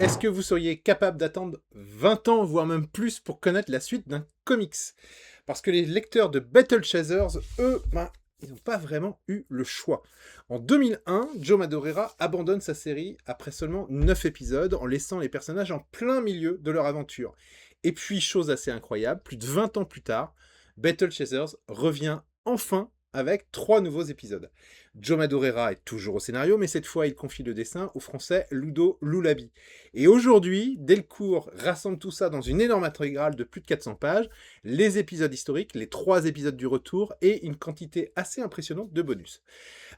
Est-ce que vous seriez capable d'attendre 20 ans, voire même plus, pour connaître la suite d'un comics? Parce que les lecteurs de Battle Chasers, eux, ils n'ont pas vraiment eu le choix. En 2001, Joe Madureira abandonne sa série après seulement 9 épisodes, en laissant les personnages en plein milieu de leur aventure. Et puis, chose assez incroyable, plus de 20 ans plus tard, Battle Chasers revient enfin avec 3 nouveaux épisodes. Joe Madureira est toujours au scénario, mais cette fois, il confie le dessin au français Ludo Loulabi. Et aujourd'hui, Delcourt rassemble tout ça dans une énorme intégrale de plus de 400 pages, les épisodes historiques, les 3 épisodes du retour et une quantité assez impressionnante de bonus.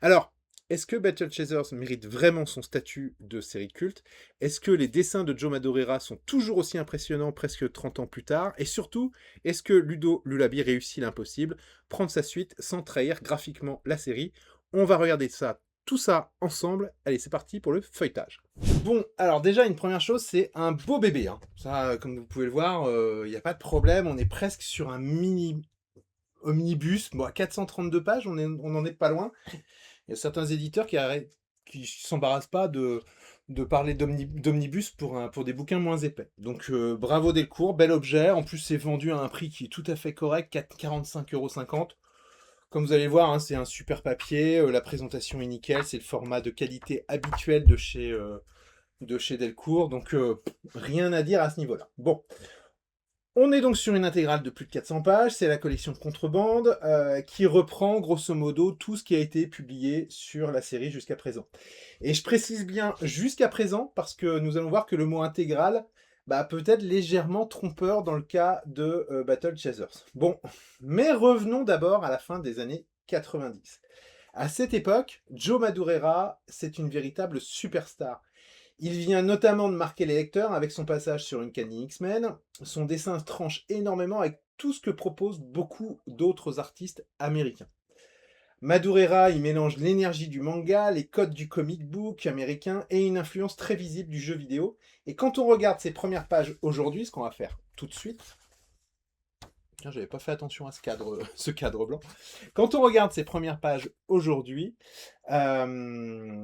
Alors, est-ce que Battle Chasers mérite vraiment son statut de série culte? Est-ce que les dessins de Joe Madureira sont toujours aussi impressionnants presque 30 ans plus tard? Et surtout, est-ce que Ludo Lullaby réussit l'impossible, prendre sa suite sans trahir graphiquement la série? On va regarder ça, tout ça ensemble. Allez, c'est parti pour le feuilletage. Bon, alors déjà, une première chose, c'est un beau bébé. Hein. Ça, comme vous pouvez le voir, il n'y a pas de problème. On est presque sur un mini omnibus. Bon, à 432 pages, on n'en est pas loin. Il y a certains éditeurs qui s'embarrassent pas de parler d'omnibus pour des bouquins moins épais. Donc bravo Delcourt, bel objet. En plus, c'est vendu à un prix qui est tout à fait correct, 45,50 €. Comme vous allez le voir, hein, c'est un super papier. La présentation est nickel. C'est le format de qualité habituel de chez Delcourt. Donc rien à dire à ce niveau-là. Bon. On est donc sur une intégrale de plus de 400 pages, c'est la collection de Contrebande qui reprend grosso modo tout ce qui a été publié sur la série jusqu'à présent. Et je précise bien jusqu'à présent parce que nous allons voir que le mot intégral peut être légèrement trompeur dans le cas de Battle Chasers. Bon, mais revenons d'abord à la fin des années 90. À cette époque, Joe Madureira, c'est une véritable superstar. Il vient notamment de marquer les lecteurs avec son passage sur Uncanny X-Men. Son dessin tranche énormément avec tout ce que proposent beaucoup d'autres artistes américains. Madureira y mélange l'énergie du manga, les codes du comic book américain et une influence très visible du jeu vidéo. Et quand on regarde ses premières pages aujourd'hui, ce qu'on va faire tout de suite, tiens, j'avais pas fait attention à ce cadre blanc. Quand on regarde ces premières pages aujourd'hui, je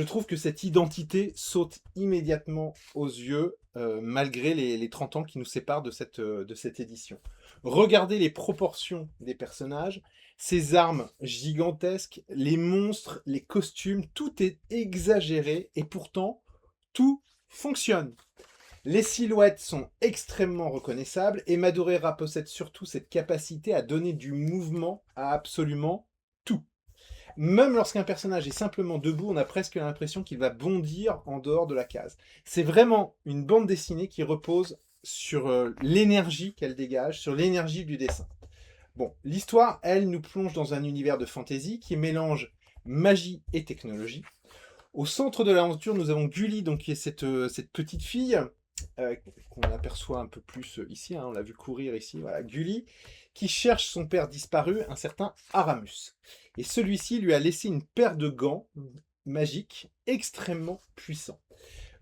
trouve que cette identité saute immédiatement aux yeux, malgré les 30 ans qui nous séparent de cette édition. Regardez les proportions des personnages, ces armes gigantesques, les monstres, les costumes, tout est exagéré et pourtant tout fonctionne. Les silhouettes sont extrêmement reconnaissables et Madureira possède surtout cette capacité à donner du mouvement à absolument tout. Même lorsqu'un personnage est simplement debout, on a presque l'impression qu'il va bondir en dehors de la case. C'est vraiment une bande dessinée qui repose sur l'énergie qu'elle dégage, sur l'énergie du dessin. Bon, l'histoire, elle, nous plonge dans un univers de fantasy qui mélange magie et technologie. Au centre de l'aventure, nous avons Gully, donc, qui est cette petite fille, qu'on aperçoit un peu plus ici, hein, on l'a vu courir ici, voilà, Gully, qui cherche son père disparu, un certain Aramus. Et celui-ci lui a laissé une paire de gants magiques extrêmement puissants.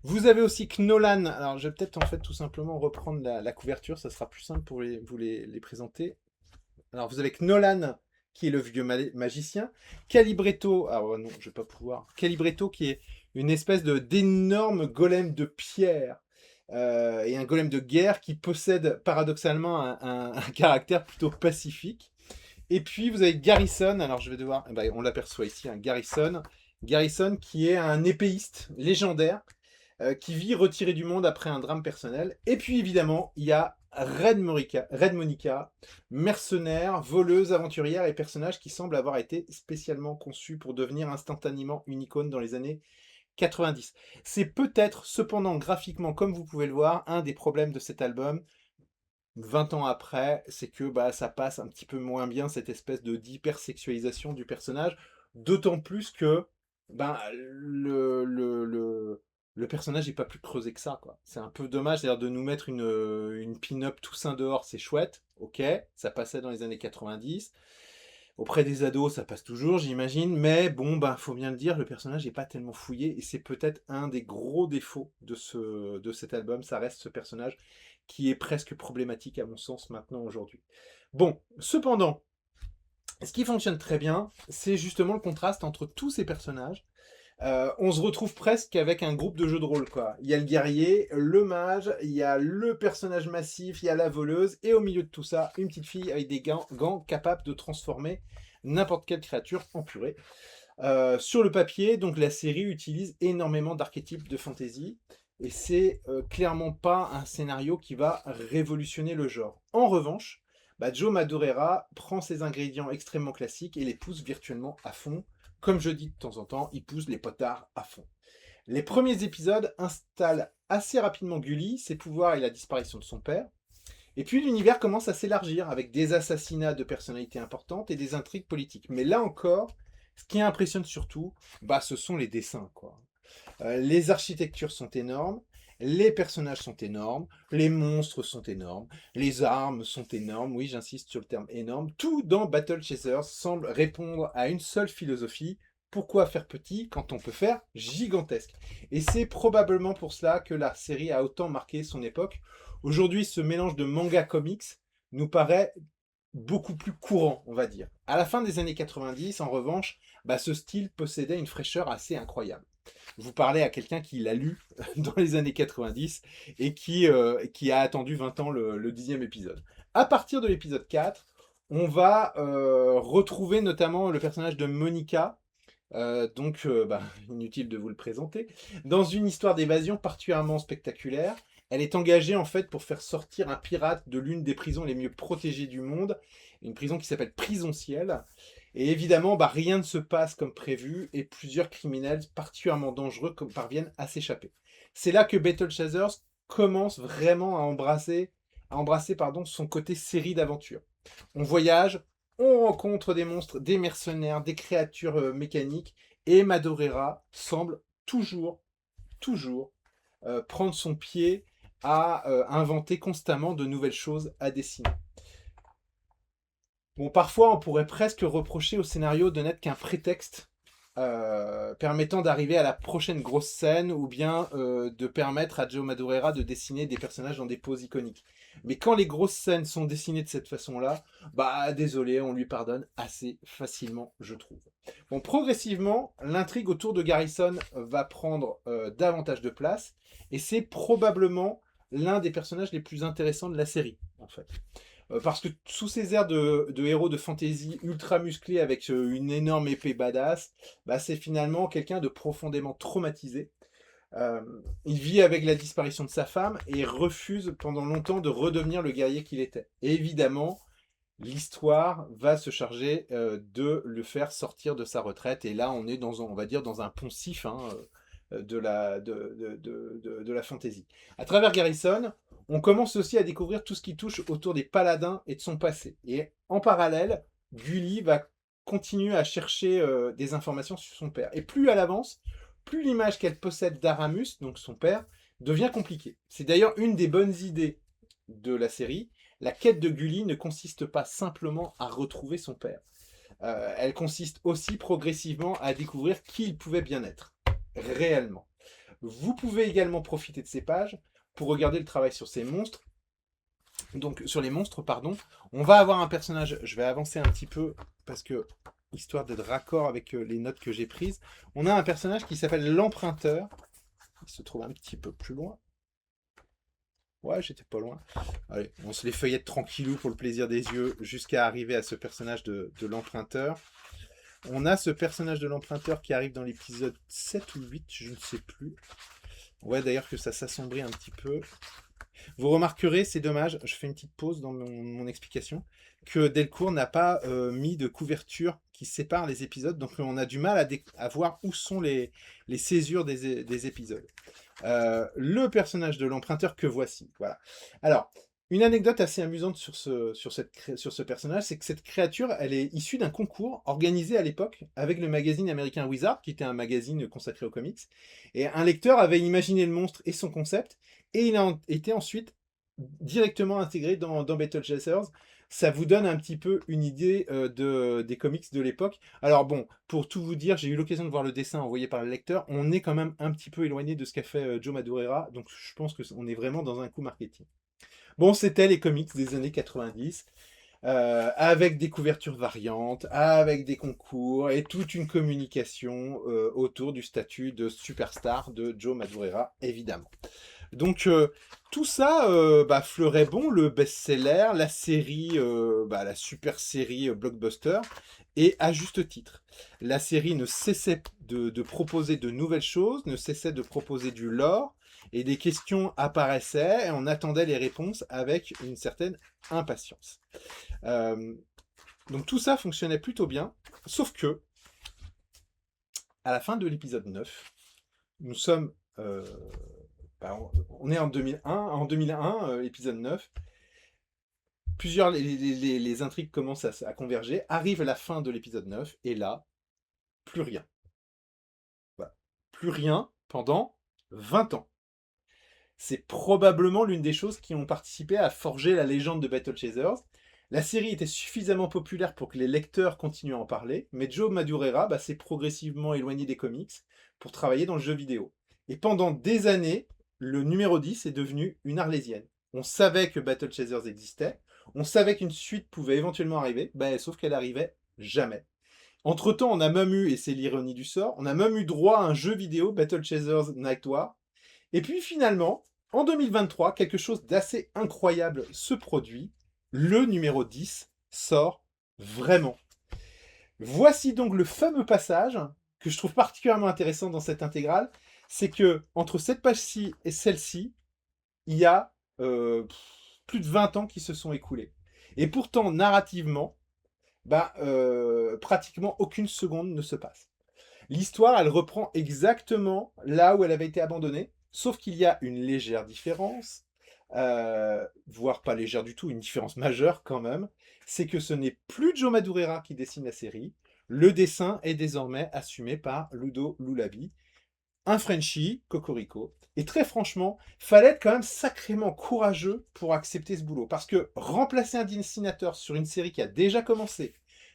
Vous avez aussi Knolan, alors je vais peut-être en fait tout simplement reprendre la couverture, ça sera plus simple pour vous les présenter. Alors vous avez Knolan, qui est le vieux magicien, Calibretto, alors non, je vais pas pouvoir, Calibretto qui est une espèce d'énorme golem de pierre, et un golem de guerre qui possède paradoxalement un caractère plutôt pacifique. Et puis vous avez Garrison, alors je vais devoir, on l'aperçoit ici, un Garrison qui est un épéiste légendaire, qui vit retiré du monde après un drame personnel. Et puis évidemment, il y a Red Monica, mercenaire, voleuse, aventurière et personnage qui semble avoir été spécialement conçu pour devenir instantanément une icône dans les années 90. C'est peut-être cependant graphiquement, comme vous pouvez le voir, un des problèmes de cet album. 20 ans après, c'est que ça passe un petit peu moins bien cette espèce d'hypersexualisation du personnage, d'autant plus que le, le, le, le personnage n'est pas plus creusé que ça, quoi. C'est un peu dommage, c'est-à-dire de nous mettre une pin-up tout sein dehors, c'est chouette, ok, ça passait dans les années 90. Auprès des ados, ça passe toujours, j'imagine, mais bon, faut bien le dire, le personnage n'est pas tellement fouillé, et c'est peut-être un des gros défauts de cet album, ça reste ce personnage qui est presque problématique à mon sens maintenant aujourd'hui. Bon, cependant, ce qui fonctionne très bien, c'est justement le contraste entre tous ces personnages, On se retrouve presque avec un groupe de jeux de rôle, quoi. Il y a le guerrier, le mage, il y a le personnage massif, il y a la voleuse, et au milieu de tout ça, une petite fille avec des gants capables de transformer n'importe quelle créature en purée. Sur le papier, donc la série utilise énormément d'archétypes de fantasy, et c'est clairement pas un scénario qui va révolutionner le genre. En revanche, Joe Madureira prend ces ingrédients extrêmement classiques et les pousse virtuellement à fond. Comme je dis de temps en temps, il pousse les potards à fond. Les premiers épisodes installent assez rapidement Gully, ses pouvoirs et la disparition de son père. Et puis l'univers commence à s'élargir avec des assassinats de personnalités importantes et des intrigues politiques. Mais là encore, ce qui impressionne surtout, ce sont les dessins, quoi. Les architectures sont énormes, les personnages sont énormes, les monstres sont énormes, les armes sont énormes, oui j'insiste sur le terme énorme, tout dans Battle Chasers semble répondre à une seule philosophie, pourquoi faire petit quand on peut faire gigantesque? Et c'est probablement pour cela que la série a autant marqué son époque. Aujourd'hui, ce mélange de manga comics nous paraît beaucoup plus courant, on va dire. À la fin des années 90, en revanche, ce style possédait une fraîcheur assez incroyable. Vous parlez à quelqu'un qui l'a lu dans les années 90 et qui a attendu 20 ans le 10e épisode. À partir de l'épisode 4, on va retrouver notamment le personnage de Monica, inutile de vous le présenter, dans une histoire d'évasion particulièrement spectaculaire. Elle est engagée en fait pour faire sortir un pirate de l'une des prisons les mieux protégées du monde, une prison qui s'appelle Prison Ciel. Et évidemment, rien ne se passe comme prévu et plusieurs criminels particulièrement dangereux parviennent à s'échapper. C'est là que Battle Chasers commence vraiment à embrasser son côté série d'aventure. On voyage, on rencontre des monstres, des mercenaires, des créatures mécaniques, et Madureira semble toujours prendre son pied à inventer constamment de nouvelles choses à dessiner. Bon, parfois, on pourrait presque reprocher au scénario de n'être qu'un prétexte permettant d'arriver à la prochaine grosse scène ou bien de permettre à Joe Madureira de dessiner des personnages dans des poses iconiques. Mais quand les grosses scènes sont dessinées de cette façon-là, désolé, on lui pardonne assez facilement, je trouve. Bon, progressivement, l'intrigue autour de Garrison va prendre davantage de place et c'est probablement l'un des personnages les plus intéressants de la série, en fait. Parce que sous ces airs de héros de fantasy ultra musclés avec une énorme épée badass, c'est finalement quelqu'un de profondément traumatisé. Euh, il vit avec la disparition de sa femme et refuse pendant longtemps de redevenir le guerrier qu'il était. Et évidemment, l'histoire va se charger de le faire sortir de sa retraite. Et là, on est on va dire, dans un poncif de la fantasy. À travers Garrison, on commence aussi à découvrir tout ce qui touche autour des paladins et de son passé. Et en parallèle, Gully va continuer à chercher des informations sur son père. Et plus elle avance, plus l'image qu'elle possède d'Aramus, donc son père, devient compliquée. C'est d'ailleurs une des bonnes idées de la série. La quête de Gully ne consiste pas simplement à retrouver son père. Elle consiste aussi progressivement à découvrir qui il pouvait bien être, réellement. Vous pouvez également profiter de ces pages pour regarder le travail sur ces monstres. Donc sur les monstres, pardon. On va avoir un personnage, je vais avancer un petit peu parce que, histoire d'être raccord avec les notes que j'ai prises, on a un personnage qui s'appelle l'Emprunteur. Il se trouve un petit peu plus loin. Ouais, j'étais pas loin. Allez, on se les feuillette tranquillou pour le plaisir des yeux jusqu'à arriver à ce personnage de l'Emprunteur. On a ce personnage de l'Emprunteur qui arrive dans l'épisode 7 ou 8, je ne sais plus. Ouais, d'ailleurs que ça s'assombrit un petit peu. Vous remarquerez, c'est dommage, je fais une petite pause dans mon explication, que Delcourt n'a pas mis de couverture qui sépare les épisodes, donc on a du mal à voir où sont les césures des épisodes. Le personnage de l'Emprunteur que voici, voilà. Alors, une anecdote assez amusante sur ce personnage, c'est que cette créature, elle est issue d'un concours organisé à l'époque avec le magazine américain Wizard, qui était un magazine consacré aux comics. Et un lecteur avait imaginé le monstre et son concept, et il a été ensuite directement intégré dans Battle Chasers. Ça vous donne un petit peu une idée des comics de l'époque. Alors bon, pour tout vous dire, j'ai eu l'occasion de voir le dessin envoyé par le lecteur. On est quand même un petit peu éloigné de ce qu'a fait Joe Madureira, donc je pense qu'on est vraiment dans un coup marketing. Bon, c'était les comics des années 90. avec des couvertures variantes, avec des concours et toute une communication autour du statut de superstar de Joe Madureira, évidemment. Donc tout ça fleurait bon le best-seller, la série, la super série blockbuster, et à juste titre. La série ne cessait de proposer de nouvelles choses, ne cessait de proposer du lore, et des questions apparaissaient, et on attendait les réponses avec une certaine impatience. Euh, donc tout ça fonctionnait plutôt bien, sauf que, à la fin de l'épisode 9, nous sommes... on est en 2001, épisode 9. Les intrigues commencent à converger. Arrive la fin de l'épisode 9, et là, plus rien. Voilà. Plus rien pendant 20 ans. C'est probablement l'une des choses qui ont participé à forger la légende de Battle Chasers. La série était suffisamment populaire pour que les lecteurs continuent à en parler, mais Joe Madureira s'est progressivement éloigné des comics pour travailler dans le jeu vidéo. Et pendant des années, le numéro 10 est devenu une arlésienne. On savait que Battle Chasers existait, on savait qu'une suite pouvait éventuellement arriver, sauf qu'elle arrivait jamais. Entre-temps, on a même eu, et c'est l'ironie du sort, on a même eu droit à un jeu vidéo, Battle Chasers Night War. Et puis finalement, en 2023, quelque chose d'assez incroyable se produit. Le numéro 10 sort vraiment. Voici donc le fameux passage que je trouve particulièrement intéressant dans cette intégrale. C'est que entre cette page-ci et celle-ci, il y a plus de 20 ans qui se sont écoulés. Et pourtant, narrativement, pratiquement aucune seconde ne se passe. L'histoire, elle reprend exactement là où elle avait été abandonnée, sauf qu'il y a une légère différence, voire pas légère du tout, une différence majeure quand même, c'est que ce n'est plus Joe Madureira qui dessine la série, le dessin est désormais assumé par Ludo Lulabi, un Frenchie, Cocorico, et très franchement, fallait être quand même sacrément courageux pour accepter ce boulot, parce que remplacer un dessinateur sur une série qui a déjà commencé,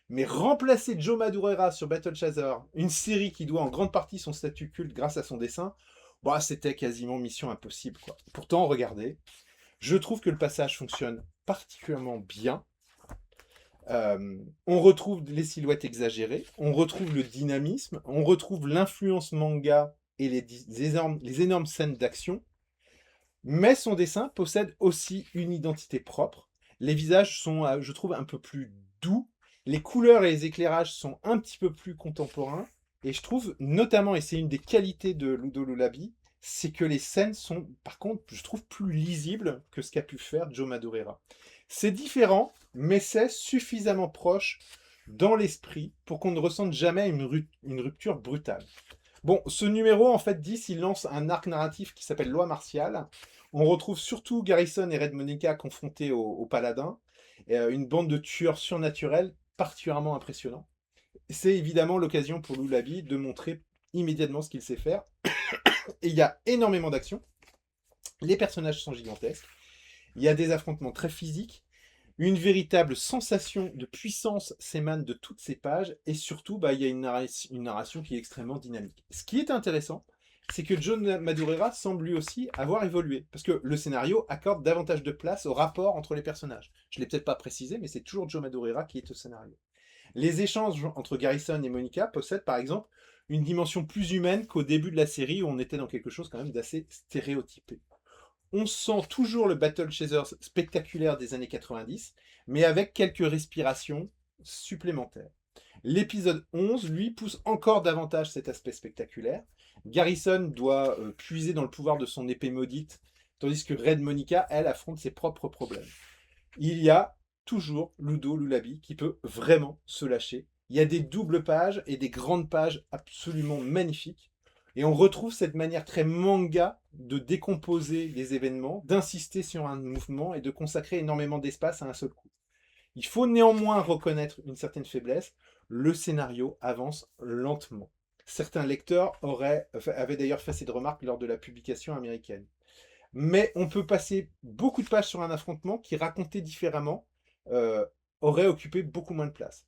mais remplacer Joe Madureira sur Battle Chaser, une série qui doit en grande partie son statut culte grâce à son dessin, c'était quasiment mission impossible, quoi. Pourtant, regardez, je trouve que le passage fonctionne particulièrement bien. On retrouve les silhouettes exagérées, on retrouve le dynamisme, on retrouve l'influence manga et les énormes scènes d'action, mais son dessin possède aussi une identité propre. Les visages sont, je trouve, un peu plus doux, les couleurs et les éclairages sont un petit peu plus contemporains, et je trouve notamment, et c'est une des qualités de Ludo Lulabi, c'est que les scènes sont, par contre, je trouve plus lisibles que ce qu'a pu faire Joe Madureira. C'est différent, mais c'est suffisamment proche dans l'esprit pour qu'on ne ressente jamais une rupture brutale. Bon, ce numéro, en fait, 10, il lance un arc narratif qui s'appelle Loi martiale. On retrouve surtout Garrison et Red Monica confrontés au paladin, et une bande de tueurs surnaturels particulièrement impressionnants. C'est évidemment l'occasion pour Lulabi de montrer immédiatement ce qu'il sait faire. Et il y a énormément d'actions. Les personnages sont gigantesques. Il y a des affrontements très physiques. Une véritable sensation de puissance s'émane de toutes ces pages, et surtout, il y a une narration qui est extrêmement dynamique. Ce qui est intéressant, c'est que John Madureira semble lui aussi avoir évolué, parce que le scénario accorde davantage de place au rapport entre les personnages. Je ne l'ai peut-être pas précisé, mais c'est toujours John Madureira qui est au scénario. Les échanges entre Garrison et Monica possèdent par exemple une dimension plus humaine qu'au début de la série, où on était dans quelque chose quand même d'assez stéréotypé. On sent toujours le Battle Chasers spectaculaire des années 90, mais avec quelques respirations supplémentaires. L'épisode 11, lui, pousse encore davantage cet aspect spectaculaire. Garrison doit puiser dans le pouvoir de son épée maudite, tandis que Red Monica, elle, affronte ses propres problèmes. Il y a toujours Ludo Lulabi qui peut vraiment se lâcher. Il y a des doubles pages et des grandes pages absolument magnifiques. Et on retrouve cette manière très manga de décomposer les événements, d'insister sur un mouvement et de consacrer énormément d'espace à un seul coup. Il faut néanmoins reconnaître une certaine faiblesse. Le scénario avance lentement. Certains lecteurs avaient d'ailleurs fait cette remarque lors de la publication américaine. Mais on peut passer beaucoup de pages sur un affrontement qui, raconté différemment, euh, aurait occupé beaucoup moins de place.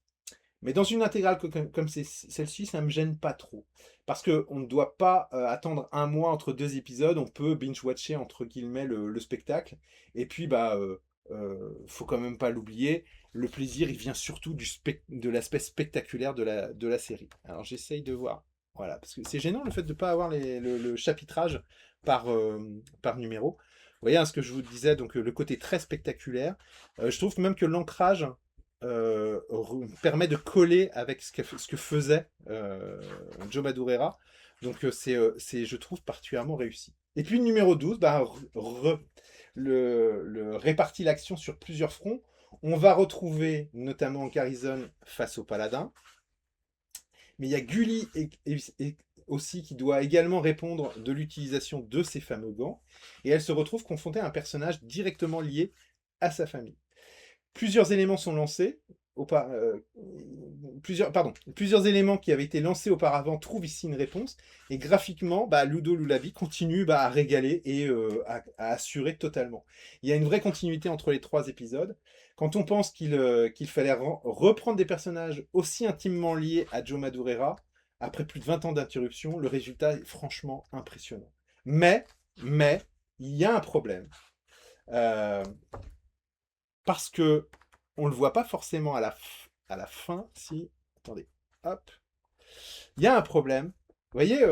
Mais dans une intégrale comme celle-ci, ça ne me gêne pas trop. Parce qu'on ne doit pas attendre un mois entre deux épisodes, on peut binge-watcher entre guillemets le spectacle. Et puis, faut quand même pas l'oublier, le plaisir, il vient surtout de l'aspect spectaculaire de la série. Alors j'essaye de voir. Voilà, parce que c'est gênant le fait de ne pas avoir le chapitrage par numéro. Vous voyez hein, ce que je vous disais, donc le côté très spectaculaire. Je trouve même que l'ancrage permet de coller avec ce que faisait Joe Madureira. Donc c'est, je trouve, particulièrement réussi. Et puis numéro 12, bah, le répartit l'action sur plusieurs fronts. On va retrouver notamment Garrison face au paladin. Mais il y a Gully aussi qui doit également répondre de l'utilisation de ces fameux gants. Et elle se retrouve confrontée à un personnage directement lié à sa famille. Plusieurs éléments sont lancés. Plusieurs éléments qui avaient été lancés auparavant trouvent ici une réponse. Et graphiquement, bah, Ludo Lullaby continue à régaler et à assurer totalement. Il y a une vraie continuité entre les 3 épisodes. Quand on pense qu'il fallait reprendre des personnages aussi intimement liés à Joe Madureira, après plus de 20 ans d'interruption, le résultat est franchement impressionnant. Mais, il y a un problème. Euh, parce que on le voit pas forcément à la fin. Si, attendez, hop, il y a un problème. Vous voyez,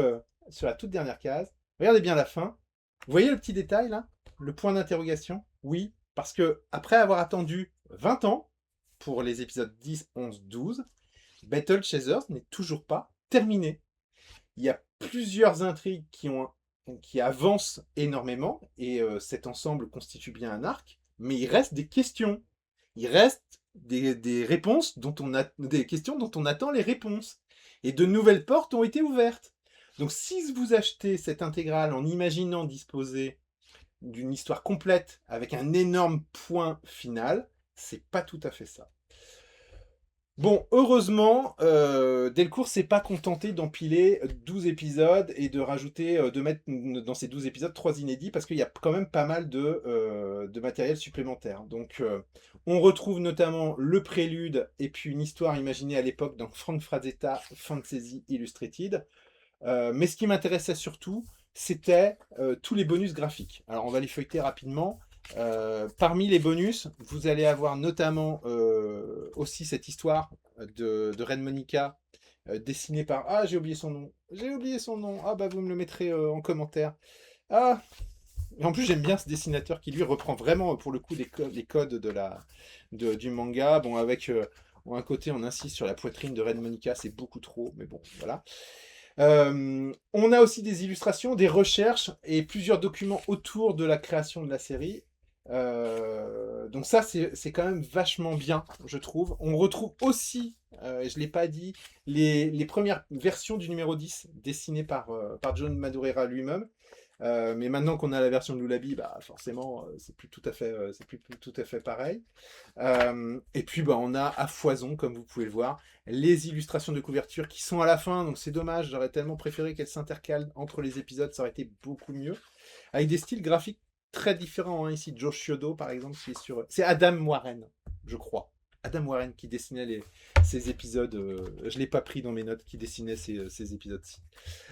sur la toute dernière case, regardez bien la fin. Vous voyez le petit détail là? Le point d'interrogation? Oui, parce que après avoir attendu 20 ans pour les épisodes 10, 11, 12, Battle Chasers n'est toujours pas terminé. Il y a plusieurs intrigues qui avancent énormément, et cet ensemble constitue bien un arc, mais il reste des questions. Il reste des réponses des questions dont on attend les réponses. Et de nouvelles portes ont été ouvertes. Donc si vous achetez cette intégrale en imaginant disposer d'une histoire complète avec un énorme point final, c'est pas tout à fait ça. Bon, heureusement, Delcourt s'est pas contenté d'empiler 12 épisodes et de rajouter, de mettre dans ces 12 épisodes 3 inédits, parce qu'il y a quand même pas mal de matériel supplémentaire. Donc, on retrouve notamment le prélude et puis une histoire imaginée à l'époque dans Frank Frazetta Fantasy Illustrated. Mais ce qui m'intéressait surtout, c'était tous les bonus graphiques. Alors, on va les feuilleter rapidement. Parmi les bonus, vous allez avoir notamment aussi cette histoire de Red Monica dessinée par... Ah, j'ai oublié son nom. J'ai oublié son nom. Ah, bah vous me le mettrez en commentaire. Ah, et en plus, j'aime bien ce dessinateur qui, lui, reprend vraiment, pour le coup, les codes du manga. Bon, avec... un côté, on insiste sur la poitrine de Red Monica, c'est beaucoup trop, mais bon, voilà. On a aussi des illustrations, des recherches et plusieurs documents autour de la création de la série. Donc ça, c'est quand même vachement bien, je trouve. On retrouve aussi, et je ne l'ai pas dit, les premières versions du numéro 10 dessinées par John Madureira lui-même. Mais maintenant qu'on a la version de Lullaby, bah forcément, c'est plus tout à fait, tout à fait pareil. Et puis bah, on a à foison, comme vous pouvez le voir, les illustrations de couverture qui sont à la fin, donc c'est dommage, j'aurais tellement préféré qu'elles s'intercalent entre les épisodes, ça aurait été beaucoup mieux. Avec des styles graphiques très différents, hein. Ici Joe Chiodo par exemple, qui est sur... C'est Adam Warren, je crois. Adam Warren qui dessinait ces épisodes, je ne l'ai pas pris dans mes notes, qui dessinait ces épisodes-ci.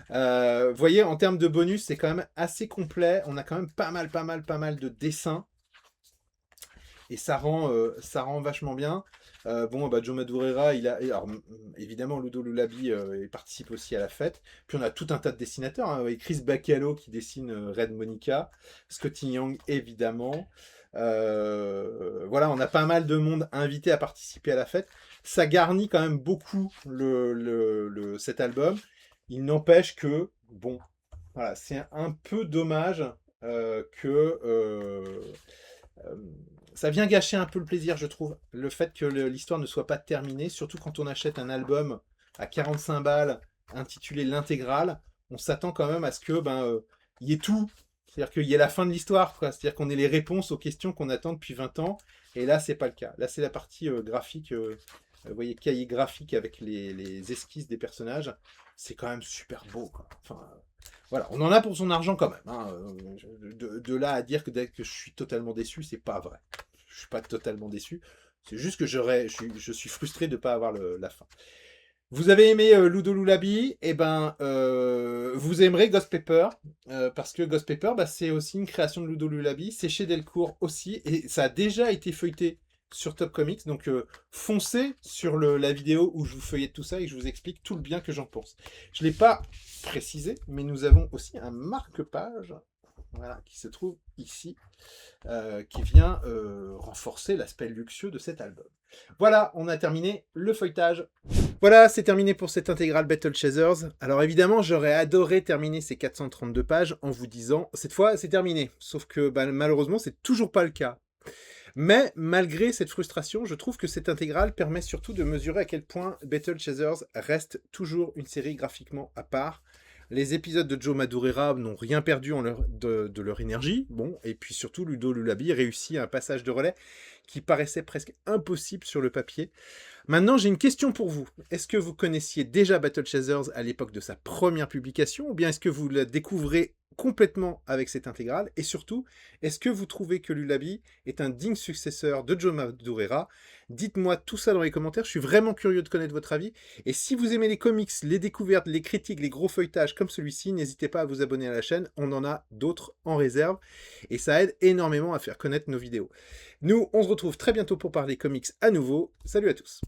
Vous voyez, en termes de bonus, c'est quand même assez complet, on a quand même pas mal de dessins, et ça rend vachement bien. Bon, bah, Joe Madureira, alors, évidemment, Ludo Lullaby il participe aussi à la fête. Puis on a tout un tas de dessinateurs, hein, avec Chris Bacalo qui dessine Red Monica, Scotty Young, évidemment. Voilà, on a pas mal de monde invité à participer à la fête. Ça garnit quand même beaucoup cet album. Il n'empêche que, bon, voilà, c'est un peu dommage que ça vient gâcher un peu le plaisir, je trouve. Le fait que l'histoire ne soit pas terminée, surtout quand on achète un album à 45 balles intitulé L'intégrale, on s'attend quand même à ce que y ait tout. C'est-à-dire qu'il y ait la fin de l'histoire, quoi. C'est-à-dire qu'on ait les réponses aux questions qu'on attend depuis 20 ans. Et là, c'est pas le cas. Là, c'est la partie graphique. Vous voyez, cahier graphique avec les esquisses des personnages. C'est quand même super beau, quoi. Enfin, voilà, on en a pour son argent quand même, hein. De là à dire que je suis totalement déçu, c'est pas vrai. Je suis pas totalement déçu. C'est juste que je suis frustré de ne pas avoir la fin. Vous avez aimé Ludo Lullaby, et ben vous aimerez Ghost Pepper, parce que Ghost Pepper, bah, c'est aussi une création de Ludo Lullaby, c'est chez Delcourt aussi, et ça a déjà été feuilleté sur Top Comics, donc foncez sur la vidéo où je vous feuillette tout ça et je vous explique tout le bien que j'en pense. Je ne l'ai pas précisé, mais nous avons aussi un marque-page, voilà, qui se trouve ici, qui vient renforcer l'aspect luxueux de cet album. Voilà, on a terminé le feuilletage. Voilà, c'est terminé pour cette intégrale Battle Chasers. Alors évidemment, j'aurais adoré terminer ces 432 pages en vous disant « cette fois, c'est terminé ». Sauf que bah, malheureusement, c'est toujours pas le cas. Mais malgré cette frustration, je trouve que cette intégrale permet surtout de mesurer à quel point Battle Chasers reste toujours une série graphiquement à part. Les épisodes de Joe Madureira n'ont rien perdu de leur énergie. Bon, et puis surtout, Ludo Lullaby réussit un passage de relais qui paraissait presque impossible sur le papier. Maintenant, j'ai une question pour vous. Est-ce que vous connaissiez déjà Battle Chasers à l'époque de sa première publication, ou bien est-ce que vous la découvrez complètement avec cette intégrale? Et surtout, est-ce que vous trouvez que Lullaby est un digne successeur de Joe Madureira? Dites-moi tout ça dans les commentaires, je suis vraiment curieux de connaître votre avis. Et si vous aimez les comics, les découvertes, les critiques, les gros feuilletages comme celui-ci, n'hésitez pas à vous abonner à la chaîne, on en a d'autres en réserve. Et ça aide énormément à faire connaître nos vidéos. Nous, on se retrouve très bientôt pour parler comics à nouveau. Salut à tous!